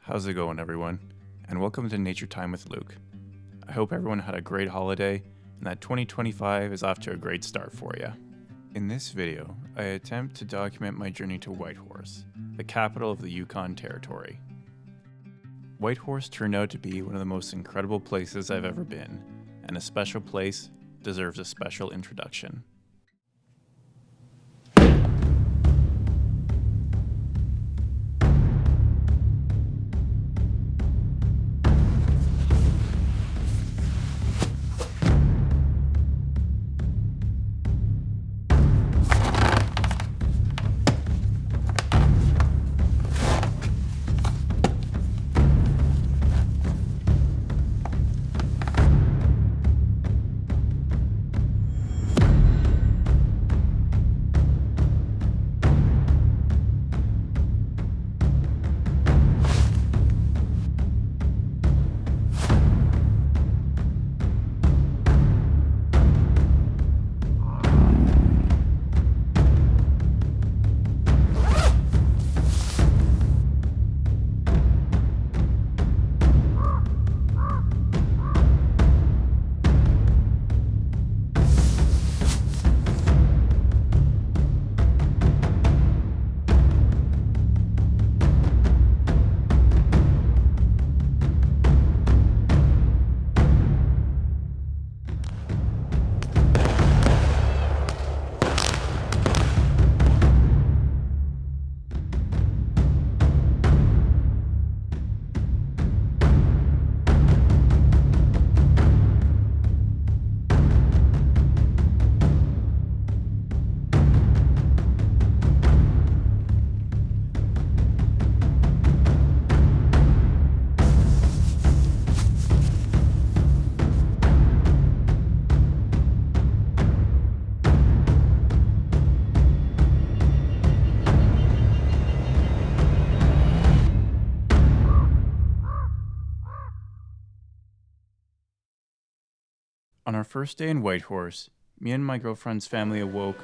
How's it going, everyone? And welcome to Nature Time with Luke. I hope everyone had a great holiday and that 2025 is off to a great start for you. In this video, I attempt to document my journey to Whitehorse, the capital of the Yukon Territory. Whitehorse turned out to be one of the most incredible places I've ever been, and a special place deserves a special introduction. On our first day in Whitehorse, me and my girlfriend's family awoke,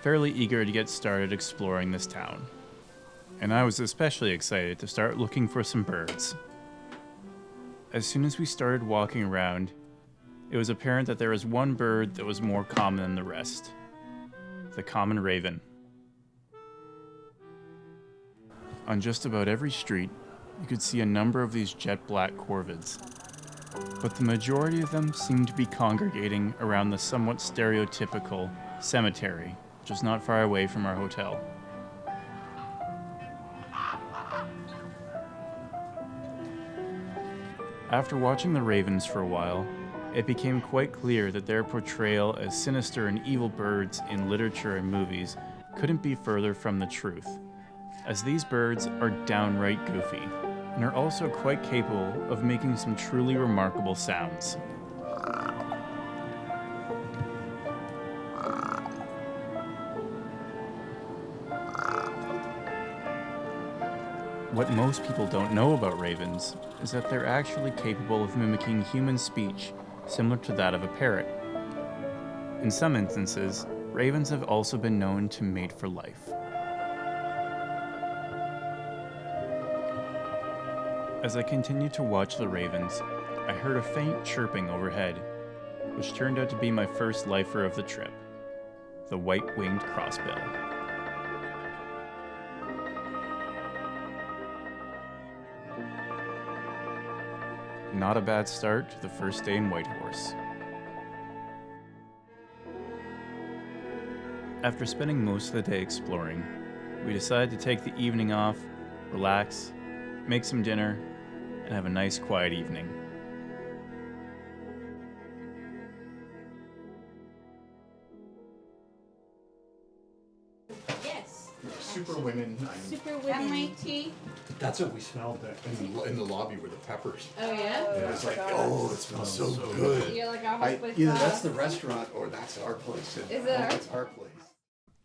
fairly eager to get started exploring this town. And I was especially excited to start looking for some birds. As soon as we started walking around, it was apparent that there was one bird that was more common than the rest: the common raven. On just about every street, you could see a number of these jet black corvids, but the majority of them seemed to be congregating around the somewhat stereotypical cemetery, which is not far away from our hotel. After watching the ravens for a while, it became quite clear that their portrayal as sinister and evil birds in literature and movies couldn't be further from the truth, as these birds are downright goofy, and are also quite capable of making some truly remarkable sounds. What most people don't know about ravens is that they're actually capable of mimicking human speech, similar to that of a parrot. In some instances, ravens have also been known to mate for life. As I continued to watch the ravens, I heard a faint chirping overhead, which turned out to be my first lifer of the trip, the white-winged crossbill. Not a bad start to the first day in Whitehorse. After spending most of the day exploring, we decided to take the evening off, relax, make some dinner, and have a nice quiet evening. Yes. Super women. Super women. MIT. That's what we smelled in the lobby were the peppers. Oh yeah? It was like, oh, it smells so good. You're like almost with Either that's the restaurant or that's our place. Is it ours? It's our place.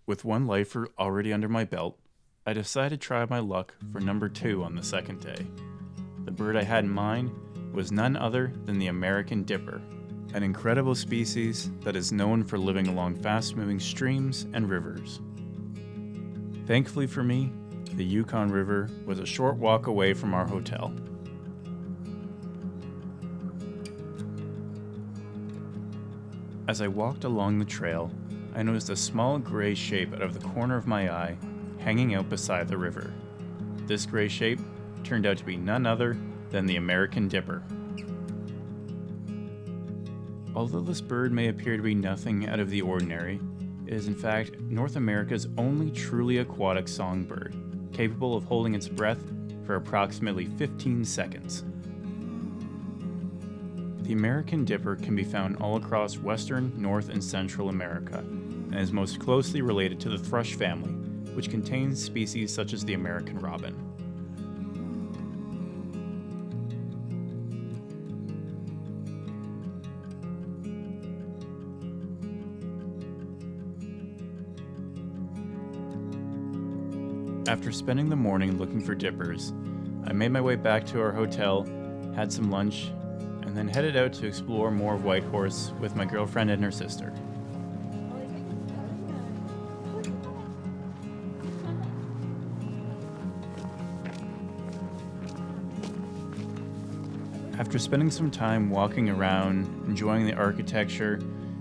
With one lifer already under my belt, I decided to try my luck for number 2 on the second day. The bird I had in mind was none other than the American dipper, an incredible species that is known for living along fast-moving streams and rivers. Thankfully for me, the Yukon River was a short walk away from our hotel. As I walked along the trail, I noticed a small gray shape out of the corner of my eye, hanging out beside the river. This gray shape turned out to be none other than the American dipper. Although this bird may appear to be nothing out of the ordinary, it is in fact North America's only truly aquatic songbird, capable of holding its breath for approximately 15 seconds. The American dipper can be found all across Western, North, and Central America, and is most closely related to the thrush family, which contains species such as the American robin. After spending the morning looking for dippers, I made my way back to our hotel, had some lunch, and then headed out to explore more of Whitehorse with my girlfriend and her sister. After spending some time walking around, enjoying the architecture,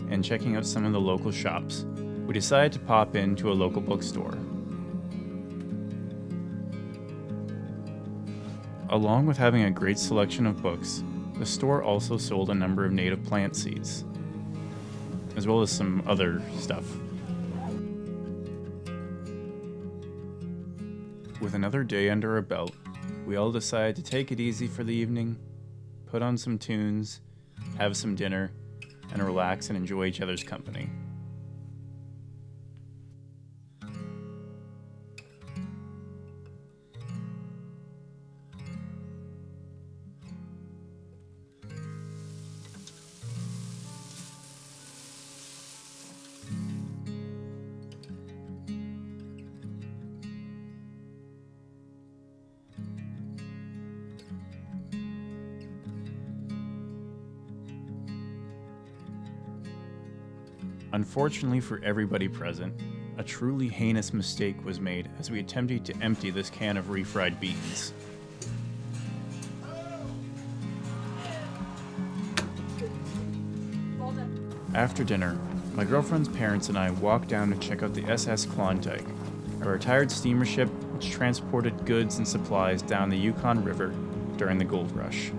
and checking out some of the local shops, we decided to pop into a local bookstore. Along with having a great selection of books, the store also sold a number of native plant seeds, as well as some other stuff. With another day under our belt, we all decided to take it easy for the evening, put on some tunes, have some dinner, and relax and enjoy each other's company. Unfortunately for everybody present, a truly heinous mistake was made as we attempted to empty this can of refried beans. After dinner, my girlfriend's parents and I walked down to check out the SS Klondike, a retired steamer ship which transported goods and supplies down the Yukon River during the gold rush.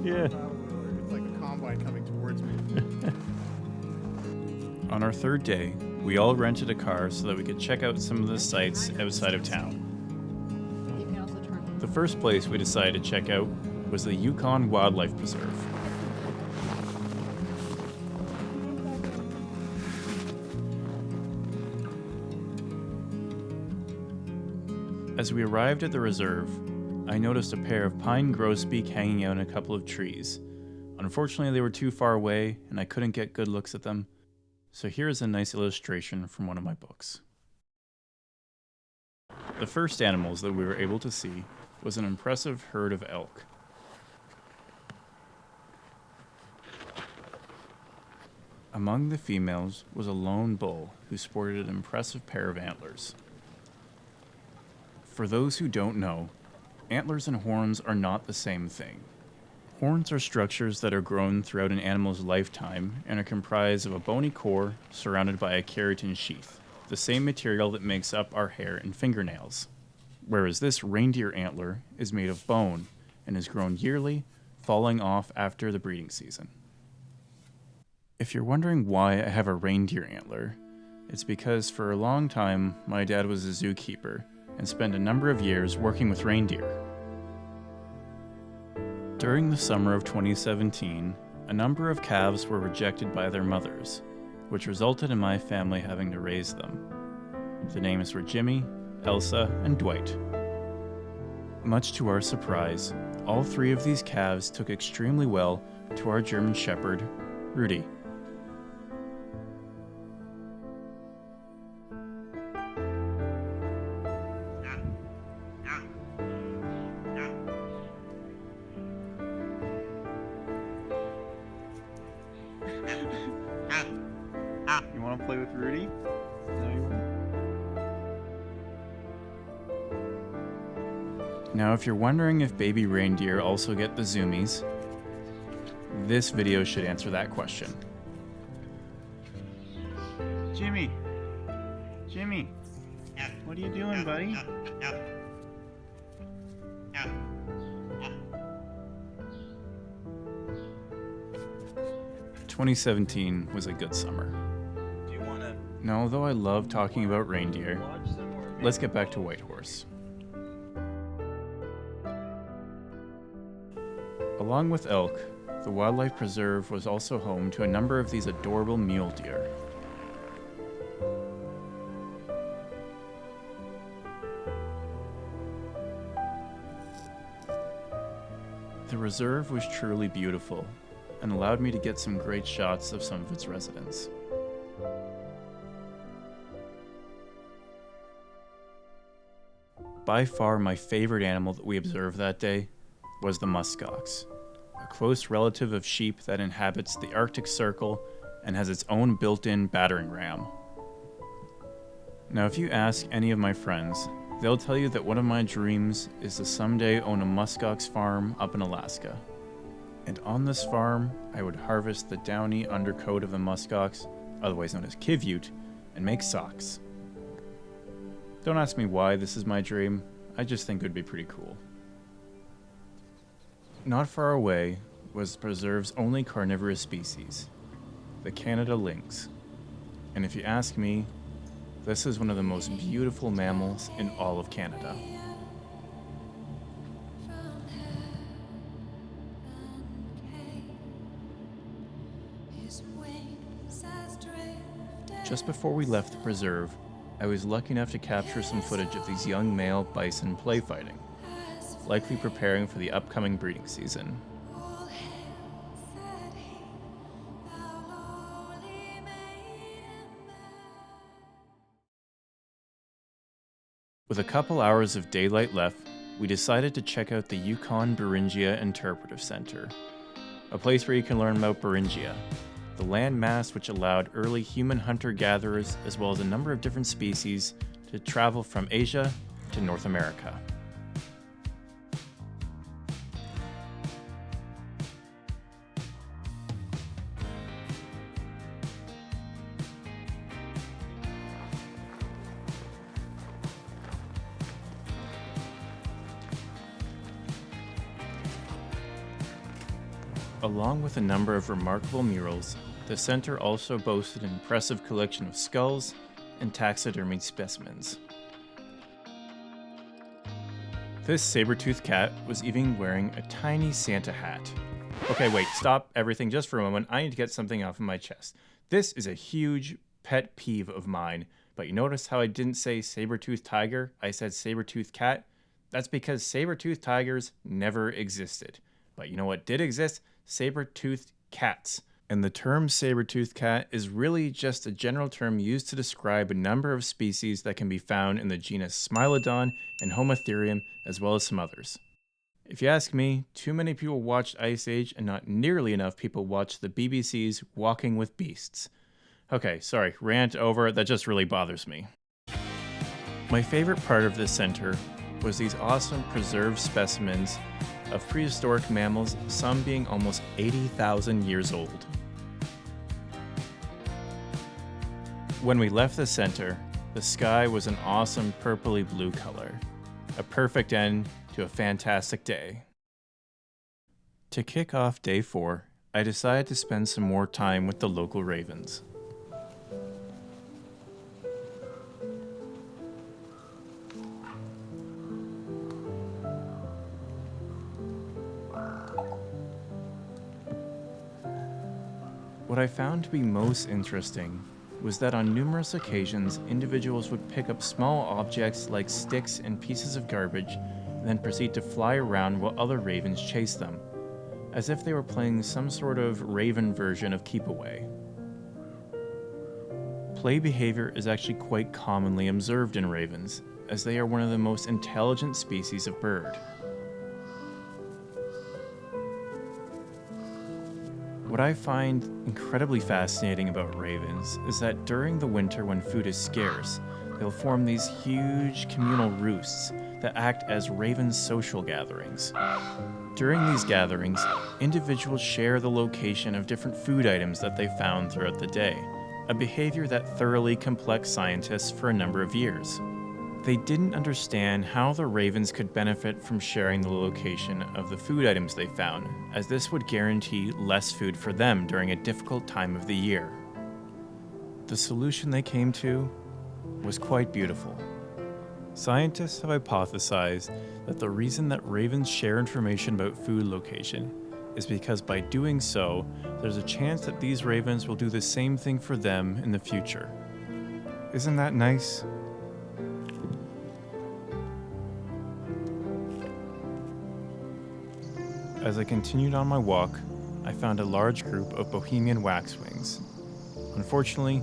Yeah. It's like a combine coming towards me. On our third day, we all rented a car so that we could check out some of the sights outside of town. The first place we decided to check out was the Yukon Wildlife Preserve. As we arrived at the reserve, I noticed a pair of pine grosbeak hanging out in a couple of trees. Unfortunately, they were too far away and I couldn't get good looks at them, so here is a nice illustration from one of my books. The first animals that we were able to see was an impressive herd of elk. Among the females was a lone bull who sported an impressive pair of antlers. For those who don't know, antlers and horns are not the same thing. Horns are structures that are grown throughout an animal's lifetime and are comprised of a bony core surrounded by a keratin sheath, the same material that makes up our hair and fingernails. Whereas this reindeer antler is made of bone and is grown yearly, falling off after the breeding season. If you're wondering why I have a reindeer antler, it's because for a long time my dad was a zookeeper and spent a number of years working with reindeer. During the summer of 2017, a number of calves were rejected by their mothers, which resulted in my family having to raise them. The names were Jimmy, Elsa, and Dwight. Much to our surprise, all three of these calves took extremely well to our German Shepherd, Rudy. You want to play with Rudy? No, you won't. Now, if you're wondering if baby reindeer also get the zoomies, this video should answer that question. Jimmy! Jimmy! What are you doing, buddy? 2017 was a good summer. Do you want to Now, although I love talking about reindeer, watch some more? let's get back to Whitehorse. Along with elk, the Wildlife Preserve was also home to a number of these adorable mule deer. The reserve was truly beautiful and allowed me to get some great shots of some of its residents. By far my favorite animal that we observed that day was the muskox, a close relative of sheep that inhabits the Arctic Circle and has its own built-in battering ram. Now, if you ask any of my friends, they'll tell you that one of my dreams is to someday own a muskox farm up in Alaska. And on this farm, I would harvest the downy undercoat of the muskox, otherwise known as kivute, and make socks. Don't ask me why this is my dream, I just think it would be pretty cool. Not far away was the preserve's only carnivorous species, the Canada lynx. And if you ask me, this is one of the most beautiful mammals in all of Canada. Just before we left the preserve, I was lucky enough to capture some footage of these young male bison play fighting, likely preparing for the upcoming breeding season. With a couple hours of daylight left, we decided to check out the Yukon Beringia Interpretive Center, a place where you can learn about Beringia, the land mass which allowed early human hunter-gatherers as well as a number of different species to travel from Asia to North America. Along with a number of remarkable murals, the center also boasted an impressive collection of skulls and taxidermied specimens. This saber-toothed cat was even wearing a tiny Santa hat. Okay, wait, stop everything just for a moment. I need to get something off of my chest. This is a huge pet peeve of mine, but you notice how I didn't say saber-toothed tiger, I said saber-toothed cat? That's because saber-toothed tigers never existed. But you know what did exist? Saber-toothed cats. And the term saber-toothed cat is really just a general term used to describe a number of species that can be found in the genus Smilodon and Homotherium, as well as some others. If you ask me, too many people watched Ice Age and not nearly enough people watched the BBC's Walking with Beasts. Okay, sorry, rant over, that just really bothers me. My favorite part of this center was these awesome preserved specimens of prehistoric mammals, some being almost 80,000 years old. When we left the center, the sky was an awesome purpley blue color, a perfect end to a fantastic day. To kick off day 4, I decided to spend some more time with the local ravens. What I found to be most interesting was that on numerous occasions, individuals would pick up small objects like sticks and pieces of garbage, and then proceed to fly around while other ravens chased them, as if they were playing some sort of raven version of Keep Away. Play behavior is actually quite commonly observed in ravens, as they are one of the most intelligent species of bird. What I find incredibly fascinating about ravens is that during the winter when food is scarce, they'll form these huge communal roosts that act as ravens' social gatherings. During these gatherings, individuals share the location of different food items that they found throughout the day, a behavior that thoroughly perplexed scientists for a number of years. They didn't understand how the ravens could benefit from sharing the location of the food items they found, as this would guarantee less food for them during a difficult time of the year. The solution they came to was quite beautiful. Scientists have hypothesized that the reason that ravens share information about food location is because by doing so, there's a chance that these ravens will do the same thing for them in the future. Isn't that nice? As I continued on my walk, I found a large group of Bohemian waxwings. Unfortunately,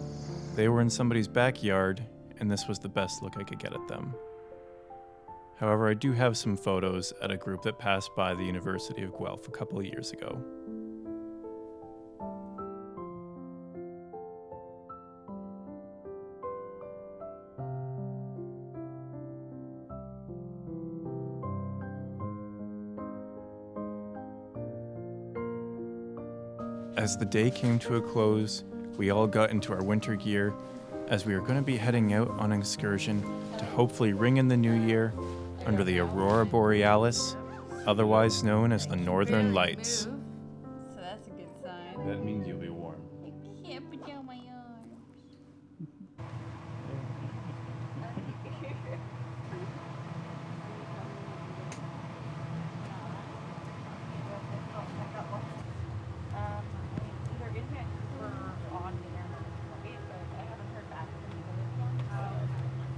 they were in somebody's backyard, and this was the best look I could get at them. However, I do have some photos at a group that passed by the University of Guelph a couple of years ago. As the day came to a close, we all got into our winter gear as we were going to be heading out on an excursion to hopefully ring in the new year under the Aurora Borealis, otherwise known as the Northern Lights. So that's a good sign. That means you'll be warm. I can't put down my arms. Either in Vancouver or on the airline, but I haven't heard back from either of them.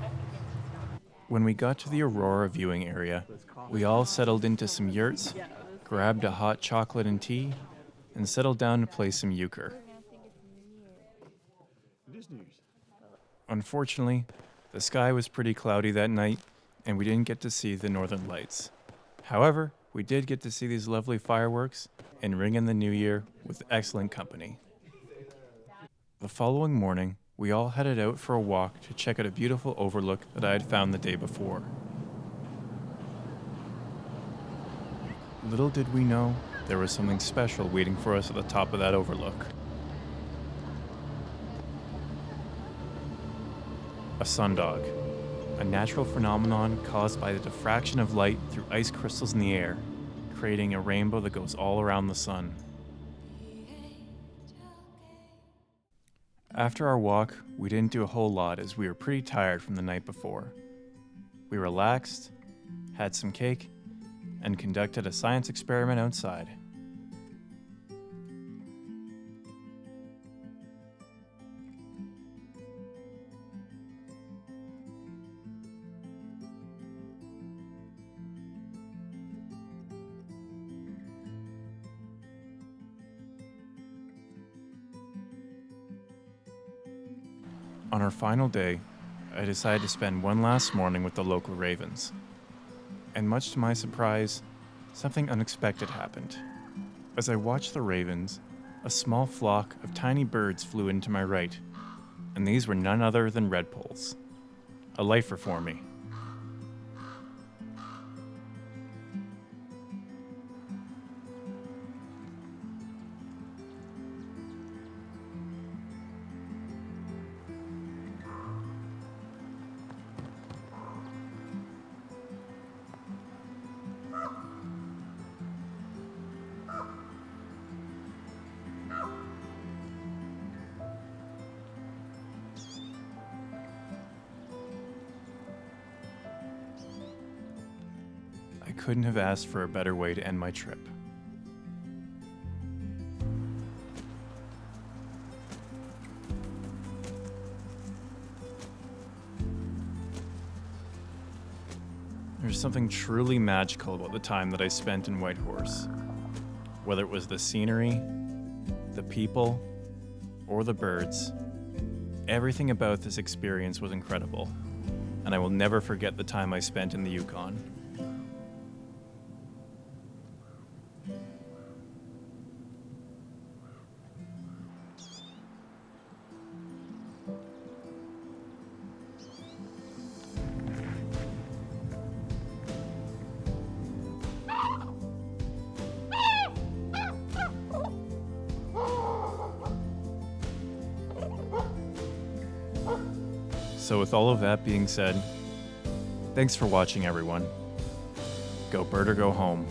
I think it's just not. When we got to the Aurora viewing area, we all settled into some yurts, grabbed a hot chocolate and tea, and settled down to play some euchre. Unfortunately, the sky was pretty cloudy that night, and we didn't get to see the Northern Lights. However, we did get to see these lovely fireworks and ring in the new year with excellent company. The following morning, we all headed out for a walk to check out a beautiful overlook that I had found the day before. Little did we know, there was something special waiting for us at the top of that overlook. A sundog, a natural phenomenon caused by the diffraction of light through ice crystals in the air, creating a rainbow that goes all around the sun. After our walk, we didn't do a whole lot as we were pretty tired from the night before. We relaxed, had some cake, and conducted a science experiment outside. On our final day, I decided to spend one last morning with the local ravens. And much to my surprise, something unexpected happened. As I watched the ravens, a small flock of tiny birds flew into my right, and these were none other than redpolls, a lifer for me. I couldn't have asked for a better way to end my trip. There's something truly magical about the time that I spent in Whitehorse. Whether it was the scenery, the people, or the birds, everything about this experience was incredible, and I will never forget the time I spent in the Yukon. So with all of that being said, thanks for watching everyone. Go bird or go home.